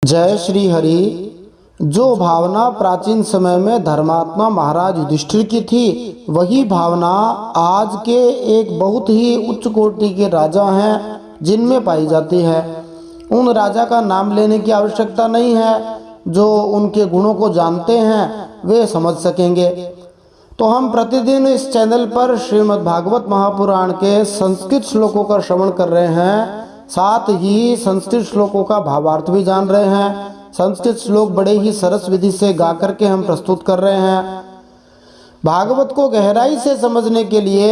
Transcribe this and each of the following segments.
जय श्री हरि। जो भावना प्राचीन समय में धर्मात्मा महाराज युधिष्ठिर की थी, वही भावना आज के एक बहुत ही उच्च कोटि के राजा हैं जिनमें पाई जाती है। उन राजा का नाम लेने की आवश्यकता नहीं है, जो उनके गुणों को जानते हैं वे समझ सकेंगे। तो हम प्रतिदिन इस चैनल पर श्रीमद् भागवत महापुराण के संस्कृत श्लोकों का श्रवण कर रहे हैं, साथ ही संस्कृत श्लोकों का भावार्थ भी जान रहे हैं। संस्कृत श्लोक बड़े ही सरस विधि से गा करके हम प्रस्तुत कर रहे हैं। भागवत को गहराई से समझने के लिए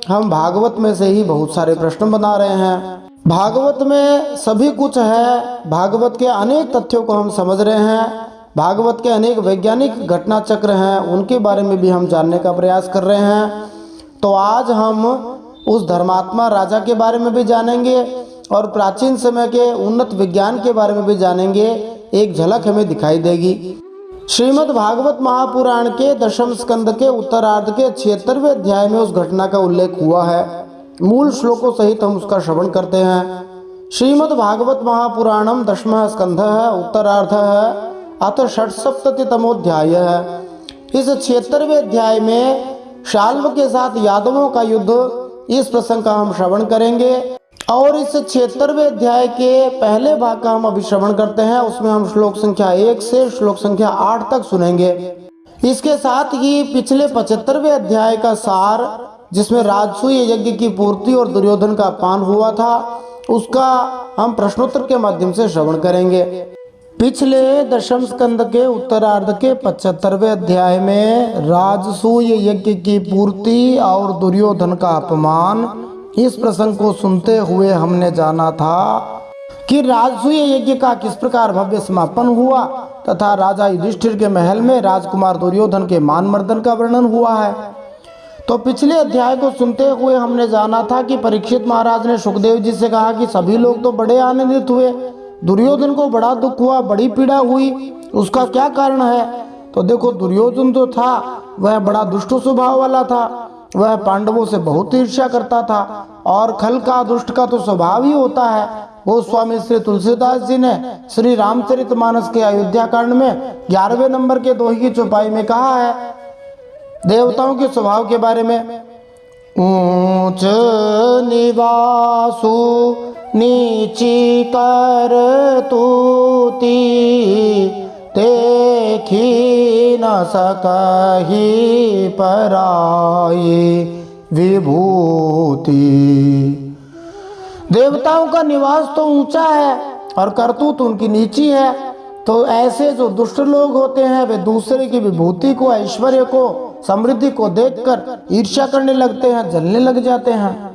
हम भागवत में से ही बहुत सारे प्रश्न बना रहे हैं। भागवत में सभी कुछ है, भागवत के अनेक तथ्यों को हम समझ रहे हैं। भागवत के अनेक वैज्ञानिक घटना चक्र हैं, उनके बारे में भी हम जानने का प्रयास कर रहे हैं। तो आज हम उस धर्मात्मा राजा के बारे में भी जानेंगे और प्राचीन समय के उन्नत विज्ञान के बारे में भी जानेंगे। एक झलक हमें दिखाई देगी। श्रीमद् भागवत महापुराण के दशम स्कंद के उत्तरार्ध के 76वें अध्याय में उस घटना का उल्लेख हुआ है। मूल श्लोकों सहित हम उसका श्रवण करते हैं। श्रीमद् भागवत महापुराणम दशमः स्कंध है, उत्तरार्ध है, अथ षट्सप्ततितमोध्याय है। इस 76वें अध्याय में शाल्व के साथ यादवों का युद्ध, इस प्रसंग का हम श्रवण करेंगे। और इस 76वें अध्याय के पहले भाग का हम अभी श्रवण करते हैं। उसमें हम श्लोक संख्या 1 से श्लोक संख्या 8 तक सुनेंगे। इसके साथ ही पिछले 75वें अध्याय का सार, जिसमें राजसूय यज्ञ की पूर्ति और दुर्योधन का अपमान हुआ था, उसका हम प्रश्नोत्तर के माध्यम से श्रवण करेंगे। पिछले दशम स्कंद के उत्तरार्ध के 75वें अध्याय में राजसूय यज्ञ की पूर्ति और दुर्योधन का अपमान, इस प्रसंग को सुनते हुए हमने जाना था कि राजसूय यज्ञ का किस प्रकार भव्य समापन हुआ तथा राजा युधिष्ठिर के महल में राजकुमार दुर्योधन के मान मर्दन का वर्णन हुआ है। तो पिछले अध्याय को सुनते हुए हमने जाना था कि परीक्षित महाराज ने सुखदेव जी से कहा कि सभी लोग तो बड़े आनंदित हुए, दुर्योधन को बड़ा दुख हुआ, बड़ी पीड़ा हुई, उसका क्या कारण है? तो देखो, दुर्योधन जो था वह बड़ा दुष्ट स्वभाव वाला था। वह पांडवों से बहुत ईर्ष्या करता था और खल का दुष्ट का तो स्वभाव ही होता है। वो स्वामी श्री तुलसीदास जी ने श्री रामचरितमानस के अयोध्या कांड में 11वें नंबर के दोहे की चौपाई में कहा है देवताओं के स्वभाव के बारे में। ऊंच निवासु नीची कर तूती, देखी न सकहि पराई विभूति। देवताओं का निवास तो ऊंचा है और करतूत उनकी नीची है। तो ऐसे जो दुष्ट लोग होते हैं वे दूसरे की विभूति को, ऐश्वर्य को, समृद्धि को देखकर ईर्ष्या करने लगते हैं, जलने लग जाते हैं।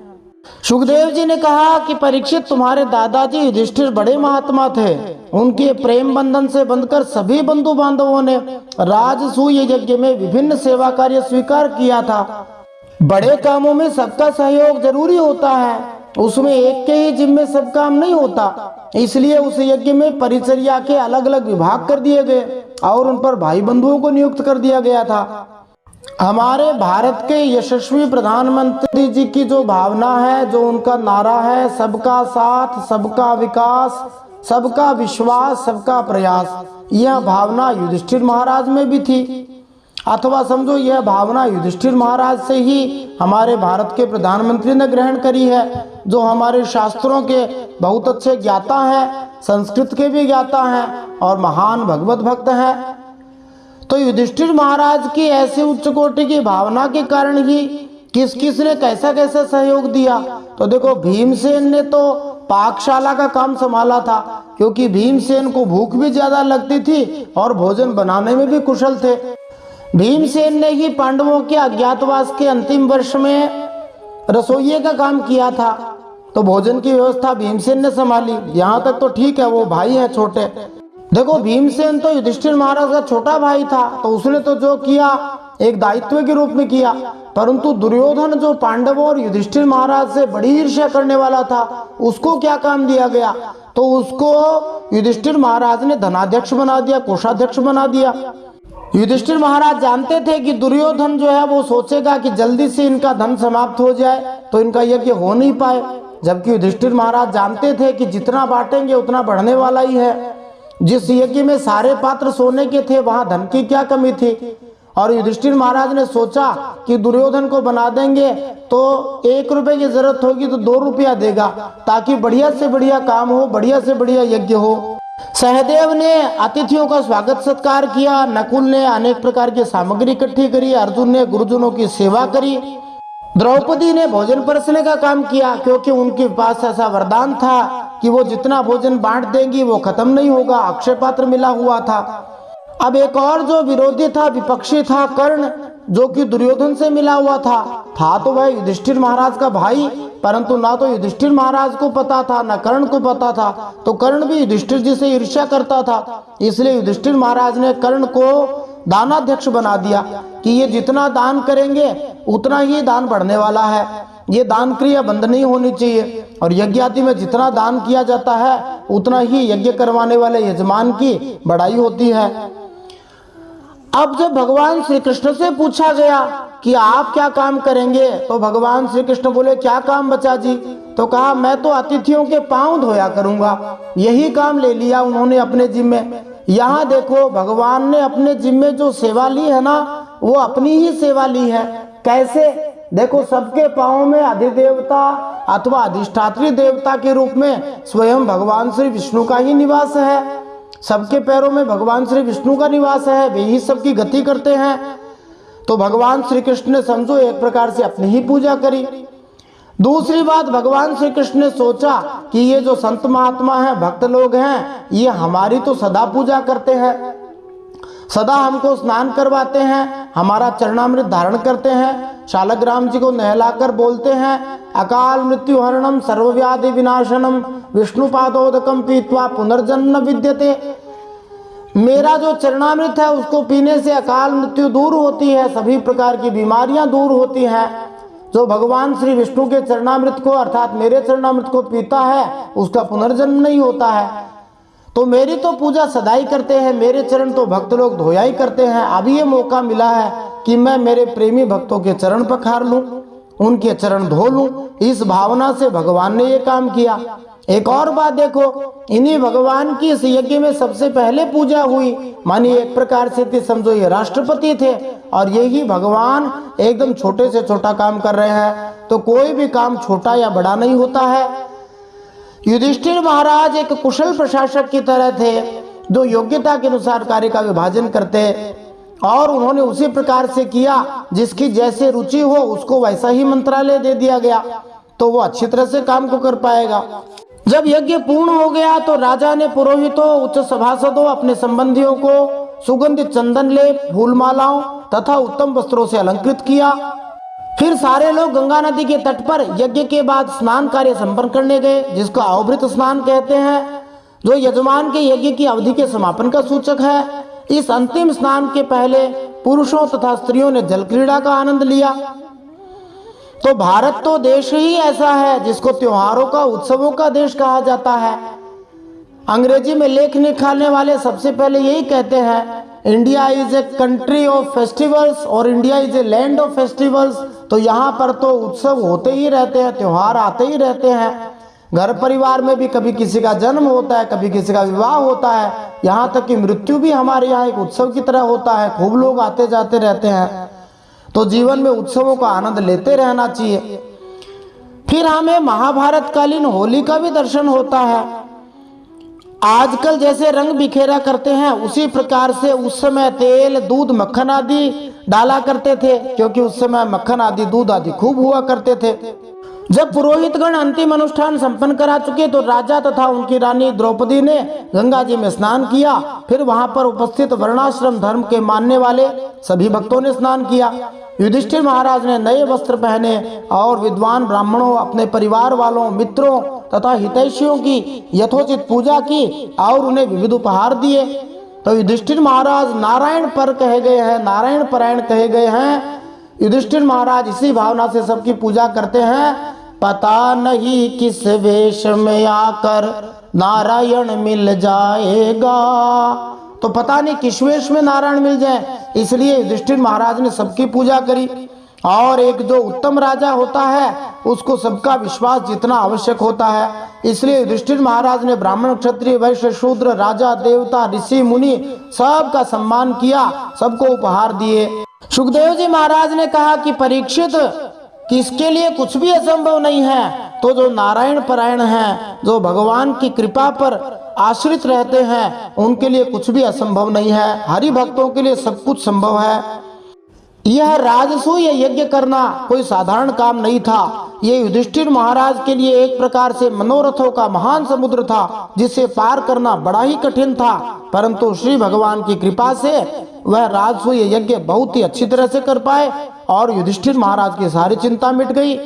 सुखदेव जी ने कहा कि परीक्षित, तुम्हारे दादाजी युधिष्ठिर बड़े महात्मा थे। उनके प्रेम बंधन से बंधकर सभी बंधु बांधवों ने राजसूय यज्ञ में विभिन्न सेवा कार्य स्वीकार किया था। बड़े कामों में सबका सहयोग जरूरी होता है, उसमें एक के ही जिम्मे सब काम नहीं होता। इसलिए उस यज्ञ में परिचर्या के अलग अलग विभाग कर दिए गए और उन पर भाई बंधुओं को नियुक्त कर दिया गया था। हमारे भारत के यशस्वी प्रधानमंत्री जी की जो भावना है, जो उनका नारा है, सबका साथ, सबका विकास, सबका विश्वास, सबका प्रयास, यह भावना युधिष्ठिर महाराज में भी थी। अथवा समझो, यह भावना युधिष्ठिर महाराज से ही हमारे भारत के प्रधानमंत्री ने ग्रहण करी है, जो हमारे शास्त्रों के बहुत अच्छे ज्ञाता हैं, संस्कृत के भी ज्ञाता हैं और महान भगवत भक्त हैं। तो युधिष्ठिर महाराज की ऐसी उच्च कोटि की भावना के कारण ही किस किस ने कैसा कैसा सहयोग दिया। तो देखो, भीमसेन ने तो पाकशाला का काम संभाला था, क्योंकि भीमसेन को भूख भी ज्यादा लगती थी और भोजन बनाने में भी कुशल थे। भीमसेन ने ही पांडवों के अज्ञातवास के अंतिम वर्ष में रसोइये का काम किया था। तो भोजन की व्यवस्था भीमसेन ने संभाली। यहाँ तक तो ठीक है, वो भाई है छोटे। देखो, भीमसेन तो युधिष्ठिर महाराज का छोटा भाई था, तो उसने तो जो किया एक दायित्व के रूप में किया। परंतु दुर्योधन, जो पांडवों और युधिष्ठिर महाराज से बड़ी ईर्ष्या करने वाला था, उसको क्या काम दिया गया? तो उसको युधिष्ठिर महाराज ने धनाध्यक्ष बना दिया, कोषाध्यक्ष बना दिया। युधिष्ठिर महाराज जानते थे कि दुर्योधन जो है वो सोचेगा कि जल्दी से इनका धन समाप्त हो जाए, तो इनका यज्ञ हो नहीं पाए। जबकि युधिष्ठिर महाराज जानते थे कि जितना बांटेंगे उतना बढ़ने वाला ही है। जिस यज्ञ में सारे पात्र सोने के थे वहां धन की क्या कमी थी। और युधिष्ठिर महाराज ने सोचा कि दुर्योधन को बना देंगे तो 1 रुपए की जरूरत होगी तो 2 रुपया देगा, ताकि बढ़िया से बढ़िया काम हो, बढ़िया से बढ़िया यज्ञ हो। सहदेव ने अतिथियों का स्वागत सत्कार किया, नकुल ने अनेक प्रकार की सामग्री इकट्ठी करी, अर्जुन ने गुरुजनों की सेवा करी, द्रौपदी ने भोजन परसने का काम किया, क्योंकि उनके पास ऐसा वरदान था कि वो जितना भोजन बांट देंगी वो खत्म नहीं होगा, अक्षय पात्र मिला हुआ था। अब एक और जो विरोधी था, विपक्षी था, कर्ण, जो कि दुर्योधन से मिला हुआ था तो वह युधिष्ठिर महाराज का भाई, परंतु ना तो युधिष्ठिर महाराज को पता था ना कर्ण को पता था, तो कर्ण भी युधिष्ठिर जी से ईर्ष्या करता था। इसलिए युधिष्ठिर महाराज ने कर्ण को दानाध्यक्ष बना दिया कि ये जितना दान करेंगे उतना ही दान बढ़ने वाला है, ये दान क्रिया बंद नहीं होनी चाहिए, और यज्ञ आदि में जितना दान किया जाता है उतना ही यज्ञ करवाने वाले यजमान की बढ़ाई होती है। अब जब भगवान श्री कृष्ण से पूछा गया कि आप क्या काम करेंगे, तो भगवान श्री कृष्ण बोले क्या काम बचा जी, तो कहा मैं तो अतिथियों के पांव धोया करूंगा, यही काम ले लिया उन्होंने अपने जिम्मे। यहाँ देखो भगवान ने अपने जिम्मे जो सेवा ली है ना, वो अपनी ही सेवा ली है। कैसे? देखो सबके पांव में अधिदेवता अथवा अधिष्ठात्री देवता के रूप में स्वयं भगवान श्री विष्णु का ही निवास है, सबके पैरों में भगवान श्री विष्णु का निवास है, वे ही सबकी गति करते हैं। तो भगवान श्री कृष्ण ने समझो एक प्रकार से अपनी ही पूजा करी। दूसरी बात, भगवान श्री कृष्ण ने सोचा कि ये जो संत महात्मा हैं, भक्त लोग हैं, ये हमारी तो सदा पूजा करते हैं, सदा हमको स्नान करवाते हैं, हमारा चरणामृत धारण करते हैं, शालग्राम जी को नहलाकर बोलते हैं अकाल मृत्यु हरणम सर्वव्याधि विनाशनम विष्णुपादोदकम पीत्वा पुनर्जन्म विद्यते। मेरा जो चरणामृत है उसको पीने से अकाल मृत्यु दूर होती है, सभी प्रकार की बीमारियां दूर होती हैं। जो भगवान श्री विष्णु के चरणामृत को अर्थात मेरे चरणामृत को पीता है उसका पुनर्जन्म नहीं होता है। तो मेरी तो पूजा सदा ही करते हैं, मेरे चरण तो भक्त लोग धोया ही करते हैं। अभी ये मौका मिला है कि मैं मेरे प्रेमी भक्तों के चरण पखार लूं, उनके चरण धो लूं, इस भावना से भगवान ने ये काम किया। एक और बात देखो, इन्हीं भगवान की इस यज्ञ में सबसे पहले पूजा हुई, मानी एक प्रकार से समझो ये राष्ट्रपति थे, और यही भगवान एकदम छोटे से छोटा काम कर रहे हैं। तो कोई भी काम छोटा या बड़ा नहीं होता है। युधिष्ठिर महाराज एक कुशल प्रशासक की तरह थे, जो योग्यता के अनुसार कार्य का विभाजन करते, और उन्होंने उसी प्रकार से किया, जिसकी जैसे रुचि हो उसको वैसा ही मंत्रालय दे दिया गया, तो वो अच्छी तरह से काम को कर पाएगा। जब यज्ञ पूर्ण हो गया तो राजा ने पुरोहितों, उच्च सभासदों, अपने संबंधियों को सुगंधित चंदन लेप, फूल मालाओं तथा उत्तम वस्त्रों से अलंकृत किया। फिर सारे लोग गंगा नदी के तट पर यज्ञ के बाद स्नान कार्य संपन्न करने गए, जिसको अवभृत स्नान कहते हैं, जो यजमान के यज्ञ की अवधि के समापन का सूचक है। इस अंतिम स्नान के पहले पुरुषों तथा स्त्रियों ने जल क्रीड़ा का आनंद लिया। तो भारत तो देश ही ऐसा है जिसको त्योहारों का, उत्सवों का देश कहा जाता है। अंग्रेजी में लेख निकालने वाले सबसे पहले यही कहते हैं, India is a country of festivals और India is a land of festivals. तो यहाँ पर तो उत्सव होते ही रहते हैं, त्योहार आते ही रहते हैं। घर परिवार में भी कभी किसी का जन्म होता है, कभी किसी का विवाह होता है, यहाँ तक कि मृत्यु भी हमारे यहाँ एक उत्सव की तरह होता है, खूब लोग आते जाते रहते हैं। तो जीवन में उत्सवों का आनंद लेते रहना चाहिए। फिर हमें महाभारत कालीन होली का भी दर्शन होता है। आजकल जैसे रंग बिखेरा करते हैं उसी प्रकार से उस समय तेल, दूध, मक्खन आदि डाला करते थे, क्योंकि उस समय मक्खन आदि, दूध आदि खूब हुआ करते थे। जब पुरोहितगण अंतिम अनुष्ठान संपन्न करा चुके तो राजा तथा उनकी रानी द्रौपदी ने गंगा जी में स्नान किया। फिर वहां पर उपस्थित वर्णाश्रम धर्म के मानने वाले सभी भक्तों ने स्नान किया। युधिष्ठिर महाराज ने नए वस्त्र पहने और विद्वान ब्राह्मणों, अपने परिवार वालों, मित्रों तथा हितैषियों की यथोचित पूजा की और उन्हें विविध उपहार दिए। तो युधिष्ठिर महाराज नारायण पर कहे गए हैं, नारायण परायण कहे गए हैं। युधिष्ठिर महाराज इसी भावना से सबकी पूजा करते हैं, पता नहीं किस वेश में आकर नारायण मिल जाएगा। तो पता नहीं किस वेश में नारायण मिल जाए, इसलिए युधिष्ठिर महाराज ने सबकी पूजा करी। और एक जो उत्तम राजा होता है उसको सबका विश्वास जीतना आवश्यक होता है। इसलिए युधिष्ठिर महाराज ने ब्राह्मण, क्षत्रिय, वैश्य, शूद्र, राजा, देवता, ऋषि, मुनि सबका सम्मान किया, सबको उपहार दिए। सुखदेव जी महाराज ने कहा कि परीक्षित, किसके लिए कुछ भी असंभव नहीं है, तो जो नारायण परायण हैं, जो भगवान की कृपा पर आश्रित रहते हैं, उनके लिए कुछ भी असंभव नहीं है। हरि भक्तों के लिए सब कुछ संभव है। यह राजसूय यज्ञ करना कोई साधारण काम नहीं था। ये युधिष्ठिर महाराज के लिए एक प्रकार से मनोरथों का महान समुद्र था, जिसे पार करना बड़ा ही कठिन था। परंतु श्री भगवान की कृपा से वह राजसूय यज्ञ बहुत ही अच्छी तरह से कर पाए और युधिष्ठिर महाराज की सारी चिंता मिट गई।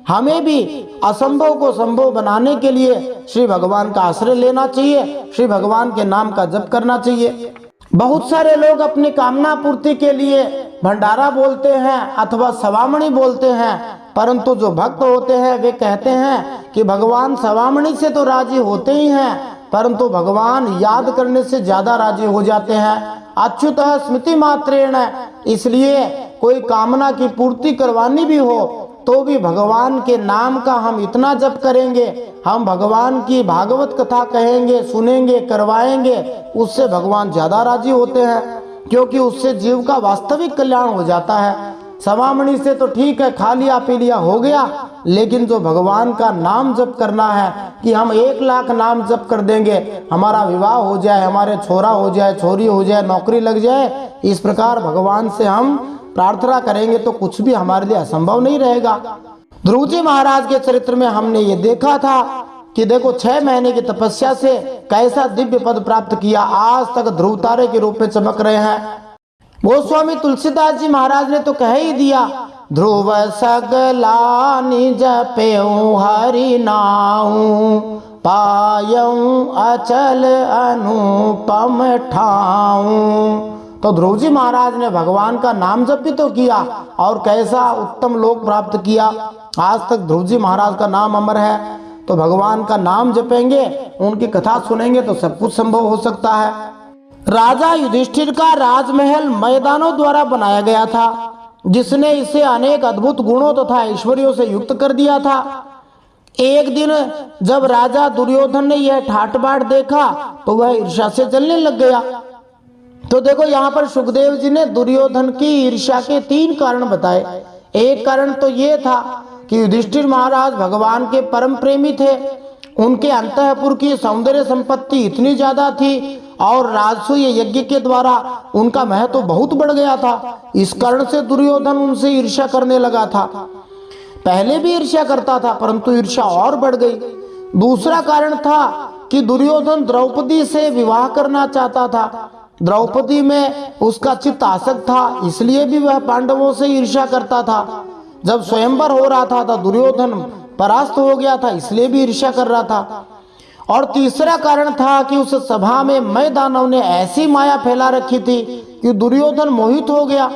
हमें भी असंभव को संभव बनाने के लिए श्री भगवान का आश्रय लेना चाहिए, श्री भगवान के नाम का जप करना चाहिए। बहुत सारे लोग अपनी कामना पूर्ति के लिए भंडारा बोलते हैं अथवा सवामणी बोलते हैं, परंतु जो भक्त होते हैं वे कहते हैं कि भगवान सवामणी से तो राजी होते ही हैं, परंतु भगवान याद करने से ज्यादा राजी हो जाते हैं। अच्युतः स्मृति मात्रेण। इसलिए कोई कामना की पूर्ति करवानी भी हो तो भी भगवान के नाम का हम इतना जप करेंगे, हम भगवान की भागवत कथा कहेंगे, सुनेंगे, करवाएंगे, उससे भगवान ज्यादा राजी होते हैं, क्योंकि उससे जीव का वास्तविक कल्याण हो जाता है। सवामणी से तो ठीक है, खा लिया पी लिया हो गया, लेकिन जो भगवान का नाम जप करना है कि हम 1,00,000 नाम जप कर देंगे, हमारा विवाह हो जाए, हमारे छोरा हो जाए, छोरी हो जाए, नौकरी लग जाए, इस प्रकार भगवान से हम प्रार्थना करेंगे तो कुछ भी हमारे लिए असंभव नहीं रहेगा। ध्रुव जी महाराज के चरित्र में हमने ये देखा था कि देखो 6 महीने की तपस्या से कैसा दिव्य पद प्राप्त किया, आज तक ध्रुव तारे के रूप में चमक रहे हैं। गोस्वामी तुलसीदास जी महाराज ने तो कह ही दिया, ध्रुव सगला निज पेऊ हरि नाऊ, पायऊ अचल अनुपम ठाऊ। तो ध्रुव जी महाराज ने भगवान का नाम जप भी तो किया और कैसा उत्तम लोक प्राप्त किया। आज तक ध्रुव जी महाराज का नाम अमर है। तो भगवान का नाम जपेंगे, उनकी कथा सुनेंगे तो सब कुछ संभव हो सकता है। राजा युधिष्ठिर का राजमहल मैदानों द्वारा बनाया गया था, जिसने इसे अनेक अद्भुत गुणों तथा ऐश्वर्यों से युक्त कर दिया था। एक दिन जब राजा दुर्योधन ने यह ठाट बाट देखा तो वह ईर्ष्या से जलने लग गया। तो देखो यहाँ पर सुखदेव जी ने दुर्योधन की ईर्ष्या के 3 कारण बताए। एक कारण तो ये था कि युधिष्ठिर महाराज भगवान के परम प्रेमी थे, उनके अंतःपुर की सौंदर्य संपत्ति इतनी ज्यादा थी और राजसूय यज्ञ के द्वारा उनका महत्व बहुत बढ़ गया था। इस कारण से दुर्योधन उनसे ईर्ष्या करने लगा था। पहले भी ईर्ष्या करता था, परंतु ईर्ष्या और बढ़ गई। दूसरा कारण था कि दुर्योधन द्रौपदी से विवाह करना चाहता था। द्रौपदी में उसका चित्त आसक्त था, इसलिए भी वह पांडवों से ईर्ष्या करता था। जब स्वयंवर हो रहा था तो दुर्योधन परास्त हो गया था, इसलिए भी ईर्ष्या कर रहा था। और तीसरा कारण था कि उस सभा में मय दानव ने ऐसी माया फैला रखी थी कि दुर्योधन मोहित हो गया।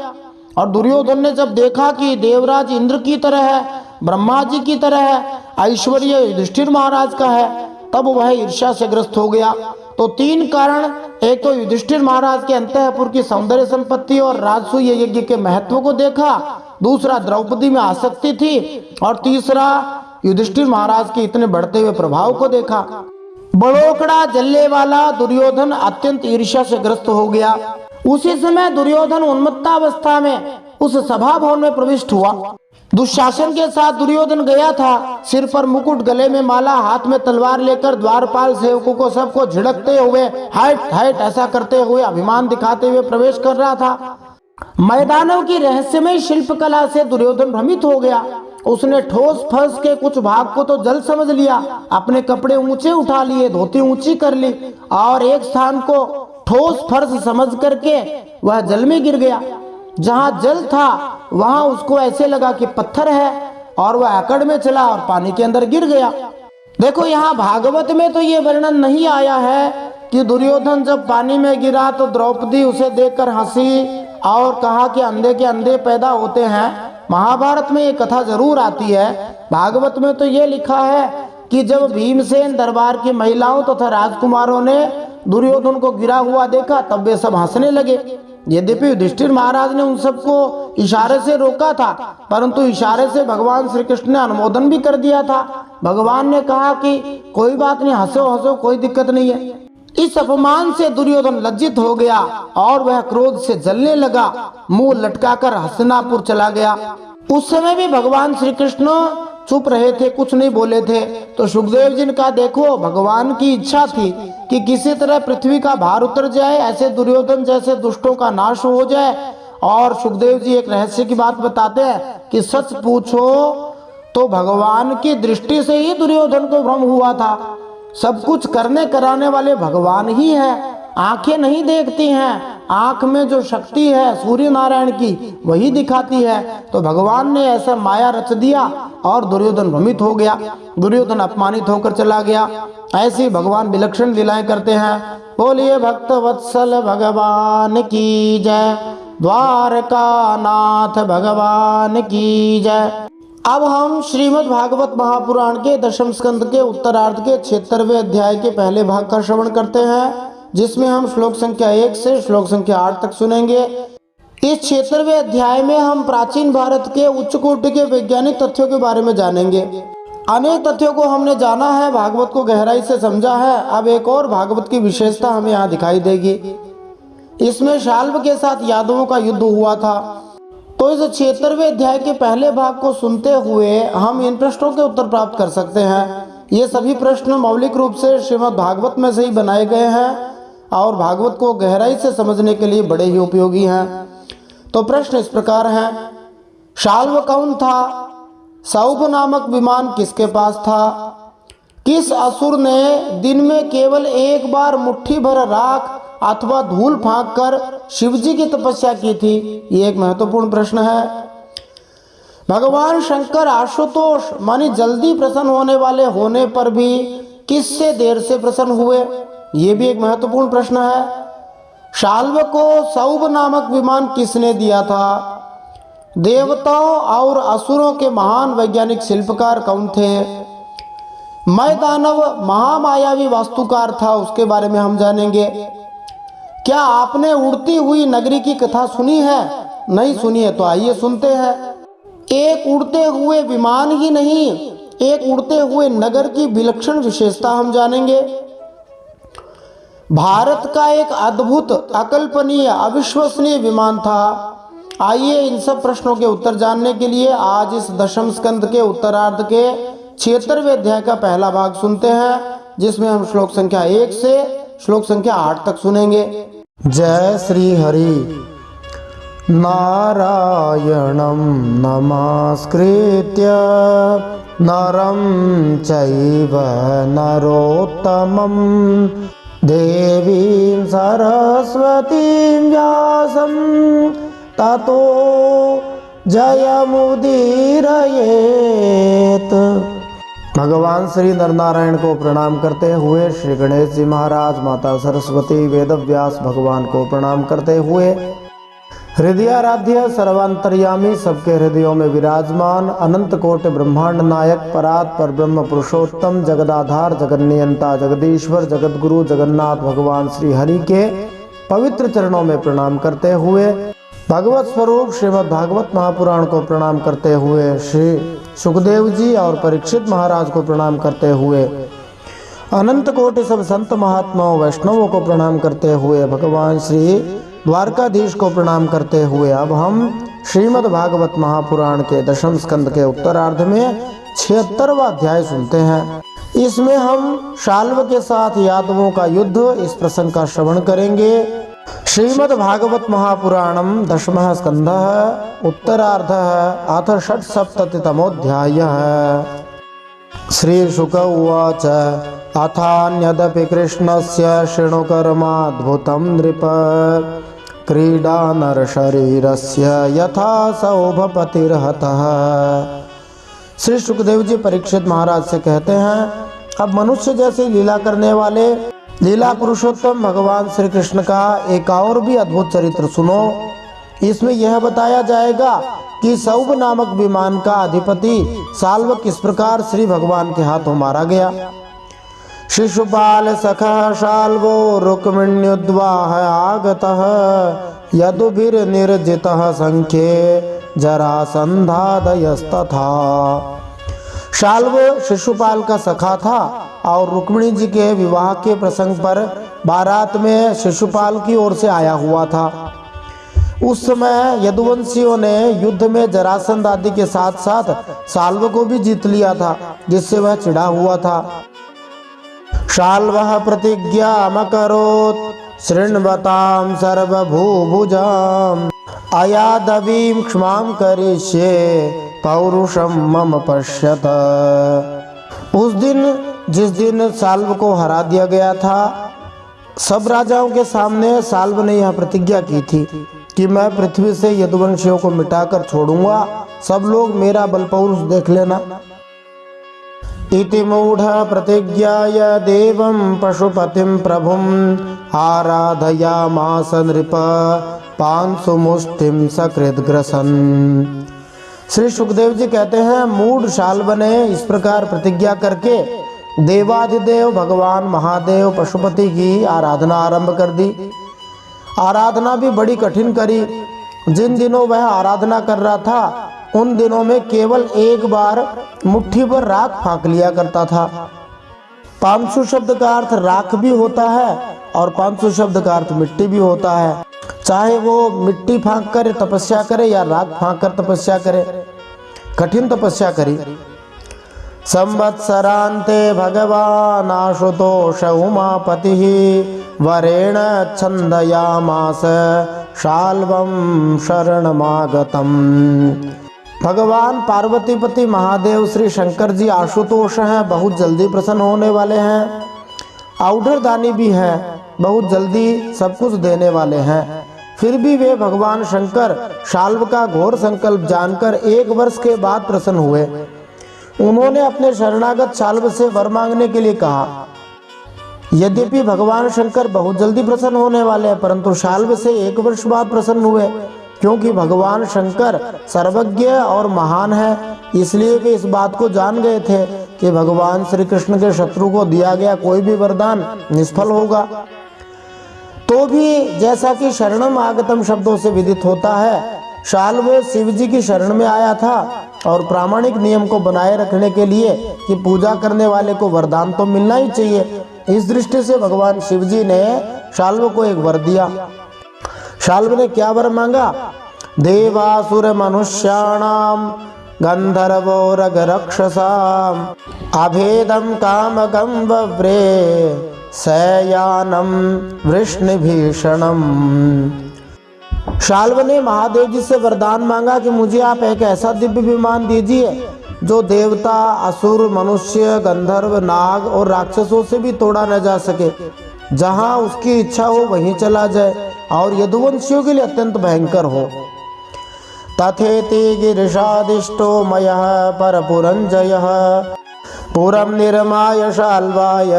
और दुर्योधन ने जब देखा कि देवराज इंद्र की तरह है, ब्रह्मा जी की तरह है, ऐश्वर्य युधिष्ठिर महाराज का है, तब वह ईर्ष्या से ग्रस्त हो गया। तो 3 कारण, एक तो युधिष्ठिर महाराज के अंतःपुर की सौंदर्य संपत्ति और राजसूय यज्ञ के महत्व को देखा, दूसरा द्रौपदी में आसक्ति थी, और तीसरा युधिष्ठिर महाराज के इतने बढ़ते हुए प्रभाव को देखा। बड़ोकड़ा जलने वाला दुर्योधन अत्यंत ईर्ष्या से ग्रस्त हो गया। उसी समय दुर्योधन उन्मत्तावस्था में उस सभा भवन में प्रविष्ट हुआ। दुशासन के साथ दुर्योधन गया था, सिर पर मुकुट, गले में माला, हाथ में तलवार लेकर द्वारपाल सेवकों को सबको झिड़कते हुए, हट हट ऐसा करते हुए, अभिमान दिखाते हुए प्रवेश कर रहा था। मैदानों की रहस्यमय शिल्पकला से दुर्योधन भ्रमित हो गया। उसने ठोस फर्श के कुछ भाग को तो जल समझ लिया, अपने कपड़े ऊंचे उठा लिए, धोती ऊंची कर ली और एक स्थान को ठोस फर्श समझ करके वह जल में गिर गया। जहां जल था वहां उसको ऐसे लगा कि पत्थर है और वह अकड़ में चला और पानी के अंदर गिर गया। देखो यहाँ भागवत में तो ये वर्णन नहीं आया है कि दुर्योधन जब पानी में गिरा तो द्रौपदी उसे देखकर हंसी और कहा कि अंधे के अंधे पैदा होते हैं। महाभारत में ये कथा जरूर आती है। भागवत में तो ये लिखा है कि जब भीमसेन दरबार की महिलाओं तथा राजकुमारों ने दुर्योधन को गिरा हुआ देखा तब वे सब हंसने लगे। यद्यपि युधिष्ठिर महाराज ने उन सबको इशारे से रोका था, परंतु इशारे से भगवान श्री कृष्ण ने अनुमोदन भी कर दिया था। भगवान ने कहा कि कोई बात नहीं, हंसो हंसो, कोई दिक्कत नहीं है। इस अपमान से दुर्योधन लज्जित हो गया और वह क्रोध से जलने लगा, मुंह लटकाकर हस्तिनापुर चला गया। उस समय भी भगवान श्री कृष्ण चुप रहे थे, कुछ नहीं बोले थे। तो सुखदेव जी ने कहा, देखो भगवान की इच्छा थी कि किसी तरह पृथ्वी का भार उतर जाए, ऐसे दुर्योधन जैसे दुष्टों का नाश हो जाए। और सुखदेव जी एक रहस्य की बात बताते हैं कि सच पूछो तो भगवान की दृष्टि से ही दुर्योधन को भ्रम हुआ था। सब कुछ करने कराने वाले भगवान ही हैं। आंखें नहीं देखती हैं, आंख में जो शक्ति है सूर्य नारायण की वही दिखाती है। तो भगवान ने ऐसा माया रच दिया और दुर्योधन भ्रमित हो गया, दुर्योधन अपमानित होकर चला गया। ऐसी भगवान विलक्षण लीलाएं करते हैं। बोलिए भक्त वत्सल भगवान की जय, द्वारका नाथ भगवान की जय। अब हम श्रीमद् भागवत महापुराण के दशम स्कंद के उत्तरार्ध के 76वें अध्याय के पहले भाग का श्रवण करते हैं, जिसमें हम श्लोक संख्या 1 से श्लोक संख्या 8 तक सुनेंगे। इस 76वें अध्याय में हम प्राचीन भारत के उच्च कोटि के वैज्ञानिक तथ्यों के बारे में जानेंगे। अनेक तथ्यों को हमने जाना है, भागवत को गहराई से समझा है। अब एक और भागवत की विशेषता हमें यहाँ दिखाई देगी। इसमें शाल्व के साथ यादवों का युद्ध हुआ था। तो इस 76वें अध्याय के पहले भाग को सुनते हुए हम इन प्रश्नों के उत्तर प्राप्त कर सकते हैं। ये सभी प्रश्न मौलिक रूप से श्रीमद् भागवत में से ही बनाए गए हैं और भागवत को गहराई से समझने के लिए बड़े ही उपयोगी हैं। तो प्रश्न इस प्रकार हैं, शाल्व कौन था? सौभ नामक विमान किसके पास था? किस असुर ने दिन में केवल एक बार मुट्ठी भर राख अथवा धूल फाँक कर शिवजी की तपस्या की थी? ये एक महत्वपूर्ण प्रश्न है। भगवान शंकर आशुतोष मानी जल्दी प्रसन्न होने वाले होने पर भी किससे देर से प्रसन्न हुए? ये भी एक महत्वपूर्ण प्रश्न है। शाल्व को सौभ नामक विमान किसने दिया था? देवताओं और असुरों के महान वैज्ञानिक शिल्पकार कौन थे? मैं दानव महामायावी वास्तुकार था, उसके बारे में हम जानेंगे। क्या आपने उड़ती हुई नगरी की कथा सुनी है? नहीं सुनी है तो आइए सुनते हैं। एक उड़ते हुए विमान ही नहीं, एक उड़ते हुए नगर की विलक्षण विशेषता हम जानेंगे। भारत का एक अद्भुत, अकल्पनीय, अविश्वसनीय विमान था। आइए इन सब प्रश्नों के उत्तर जानने के लिए आज इस दशम स्कंद के उत्तरार्ध के 76वें अध्याय का पहला भाग सुनते हैं, जिसमें हम श्लोक संख्या 1 से श्लोक संख्या 8 तक सुनेंगे। जय श्री हरि। नारायणं नमस्कृत्य नरं चैव नरोत्तमं देवीं सरस्वतीं व्यासं ततो जयमुदीरयेत्। भगवान श्री नरनारायण को प्रणाम करते हुए, श्री गणेश जी महाराज, माता सरस्वती, वेदव्यास भगवान को प्रणाम करते हुए, हृदयाराध्य सर्वांतर्यामी सबके हृदयों में विराजमान अनंत कोटि ब्रह्मांड नायक परात पर ब्रह्म पुरुषोत्तम जगदाधार जगन्नियंता जगदीश्वर जगतगुरु जगन्नाथ भगवान श्री हरि के पवित्र चरणों में प्रणाम करते हुए, भगवत स्वरूप श्रीमद् भागवत महापुराण को प्रणाम करते हुए, श्री सुखदेव जी और परीक्षित महाराज को प्रणाम करते हुए, अनंत कोटि सब संत महात्माओं वैष्णवों को प्रणाम करते हुए, भगवान श्री द्वारकाधीश को प्रणाम करते हुए अब हम श्रीमद् भागवत महापुराण के दशम स्कंद के उत्तरार्ध में 76वां अध्याय सुनते हैं। इसमें हम शाल्व के साथ यादवों का युद्ध, इस प्रसंग का श्रवण करेंगे। श्रीमद् भागवत महापुराणम दशमः स्कंधः उत्तरार्धः अथ षट्सप्ततितमोऽध्यायः। श्रीशुक उवाच अथान्यदपि कृष्णस्य शृणुकर्माद्भुतं नृप क्रीडा नरशरीरस्य यथा सौभपतिर्हतः। श्री सुखदेव जी परीक्षित महाराज से कहते हैं, अब मनुष्य जैसे लीला करने वाले लीला पुरुषोत्तम भगवान श्री कृष्ण का एक और भी अद्भुत चरित्र सुनो। इसमें यह बताया जाएगा कि सौभ नामक विमान का अधिपति शाल्व किस प्रकार श्री भगवान के हाथों मारा गया। शिशुपाल सखः शाल्वो रुक्मिण्युद्वाह आगतः यदुभिर्निर्जितः संख्ये जरासंधादयस्तथा। शाल्व शिशुपाल का सखा था और रुक्मिणी जी के विवाह के प्रसंग पर बारात में शिशुपाल की ओर से आया हुआ था। उस समय यदुवंशियों ने युद्ध में जरासंध आदि के साथ साथ शाल्व को भी जीत लिया था, जिससे वह चिढ़ा हुआ था। शाल्वः प्रतिज्ञामकरोत् शृण्वतां सर्वभूभुजाम् अयादवीं क्षमां करिष्ये पौरुषम मम पश्यत। उस दिन, जिस दिन शाल्व को हरा दिया गया था, सब राजाओं के सामने शाल्व ने यह प्रतिज्ञा की थी कि मैं पृथ्वी से यदुवंशियों को मिटाकर छोड़ूंगा, सब लोग मेरा बल पौरुष देख लेना। इति मूढ़ प्रतिज्ञाय देवं पशुपतिं प्रभुं आराधयामास नृप पांसु मुष्टिम सकृत ग्रसन। श्री सुखदेव जी कहते हैं, मूढ़ शाल्व ने इस प्रकार प्रतिज्ञा करके देवाधिदेव भगवान महादेव पशुपति की आराधना आरंभ कर दी। आराधना भी बड़ी कठिन करी। जिन दिनों वह आराधना कर रहा था, उन दिनों में केवल एक बार मुट्ठी पर राख फाँक लिया करता था। पांसु शब्द का अर्थ राख भी होता है और पांसु शब्द का अर्थ मिट्टी भी होता है। चाहे वो मिट्टी फाँक कर तपस्या करे या राख फाँक कर तपस्या करे, कठिन तपस्या करी। संवत्सरांते भगवान आशुतोष उमापति वरेण छंदयामास शाल्वं शरणमागतम। भगवान पार्वतीपति महादेव श्री शंकर जी आशुतोष हैं, बहुत जल्दी प्रसन्न होने वाले हैं। औढ़रदानी भी हैं, बहुत जल्दी सब कुछ देने वाले हैं। फिर भी वे भगवान शंकर शाल्व का घोर संकल्प जानकर 1 वर्ष के बाद प्रसन्न हुए। उन्होंने अपने शरणागत शाल्व से वर मांगने के लिए कहा। यद्यपि भगवान शंकर बहुत जल्दी प्रसन्न होने वाले हैं, परंतु शाल्व से 1 वर्ष बाद प्रसन्न हुए, क्योंकि भगवान शंकर सर्वज्ञ और महान है। इसलिए वे इस बात को जान गए थे कि भगवान श्री कृष्ण के शत्रु को दिया गया कोई भी वरदान निष्फल होगा। तो भी जैसा कि शरणम आगतम शब्दों से विदित होता है, शाल्व शिव जी की शरण में आया था और प्रामाणिक नियम को बनाए रखने के लिए कि पूजा करने वाले को वरदान तो मिलना ही चाहिए, इस दृष्टि से भगवान शिव जी ने शाल्व को एक वर दिया। शाल्व ने क्या वर मांगा? देवासुर मनुष्याणाम गंधर्वो रग रक्षसाम अभेदम कामकम वव्रे सयानम वृष्णिभीषणम। शाल्व ने महादेव जी से वरदान मांगा कि मुझे आप एक ऐसा दिव्य विमान दीजिए जो देवता, असुर, मनुष्य, गंधर्व, नाग और राक्षसों से भी तोड़ा न जा सके। जहां उसकी इच्छा हो वहीं चला जाए और यदुवंशियों के लिए अत्यंत भयंकर हो। तथेति गिरिशादिष्टो मयः परपुरंजयः पुरं निर्माय शाल्वाय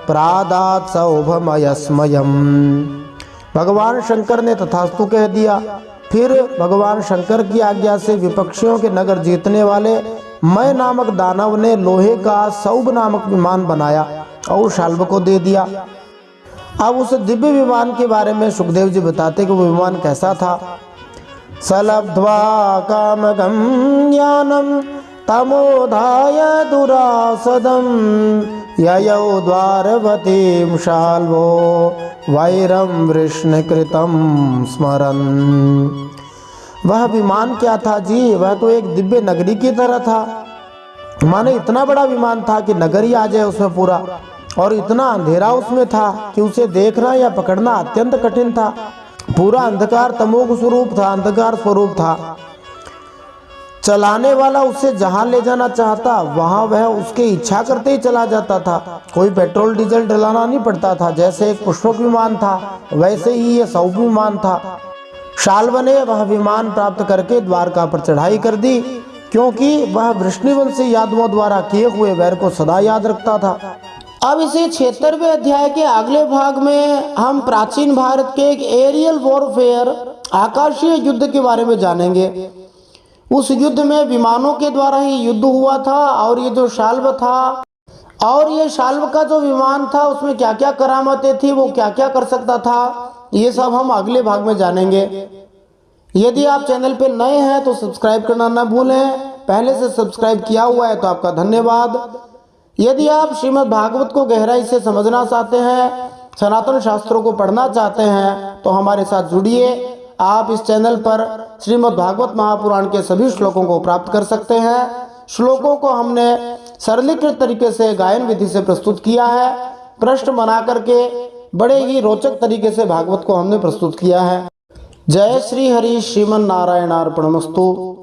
प्रादात् सौभमयस्मयम्। भगवान शंकर ने तथास्तु कह दिया। फिर भगवान शंकर की आज्ञा से विपक्षियों के नगर जीतने वाले मय नामक दानव ने लोहे का सौभ नामक विमान बनाया और शाल्व को दे दिया। अब उस दिव्य विमान के बारे में सुखदेव जी बताते कि वो विमान कैसा था। सलब्ध्वा कामगम ज्ञानम तमोधाय दुरासदम ययौ द्वारवतीं शाल्वो वैरम वृष्णकृतं स्मरन्। वह विमान क्या था जी? वह तो एक दिव्य नगरी की तरह था। माने इतना बड़ा विमान था कि नगर ही आ जाए उसमें पूरा, और इतना अंधेरा उसमें था कि उसे देखना या पकड़ना अत्यंत कठिन था। पूरा अंधकार तमोग स्वरूप था, अंधकार स्वरूप था। चलाने वाला उसे जहां ले जाना चाहता वहां वह उसके इच्छा करते ही चला जाता था। कोई पेट्रोल डीजल डलाना नहीं पड़ता था। जैसे एक पुष्पक विमान था, वैसे ही ये सौभ विमान था। शाल्व ने वह विमान प्राप्त करके द्वारका पर चढ़ाई कर दी, क्योंकि वह वृष्णिवंशी यादवों द्वारा किए हुए वैर को सदा याद रखता था। अब इसे 76वें अध्याय के अगले भाग में हम प्राचीन भारत के एक एरियल वॉरफेयर, आकाशीय युद्ध के बारे में जानेंगे। उस युद्ध में विमानों के द्वारा ही युद्ध हुआ था, और ये जो शाल्व था और ये शाल्व का जो विमान था उसमें क्या क्या करामतें थी, वो क्या क्या कर सकता था, ये सब हम अगले भाग में जानेंगे। यदि आप चैनल पे नए हैं तो सब्सक्राइब करना ना भूलें। पहले से सब्सक्राइब किया हुआ है तो आपका धन्यवाद। यदि आप श्रीमद् भागवत को गहराई से समझना चाहते हैं, सनातन शास्त्रों को पढ़ना चाहते हैं, तो हमारे साथ जुड़िए। आप इस चैनल पर श्रीमद् भागवत महापुराण के सभी श्लोकों को प्राप्त कर सकते हैं। श्लोकों को हमने सरलीकृत तरीके से गायन विधि से प्रस्तुत किया है। प्रश्न बना करके बड़े ही रोचक तरीके से भागवत को हमने प्रस्तुत किया है। जय श्री हरि श्रीमन नारायणार्पणमस्तु।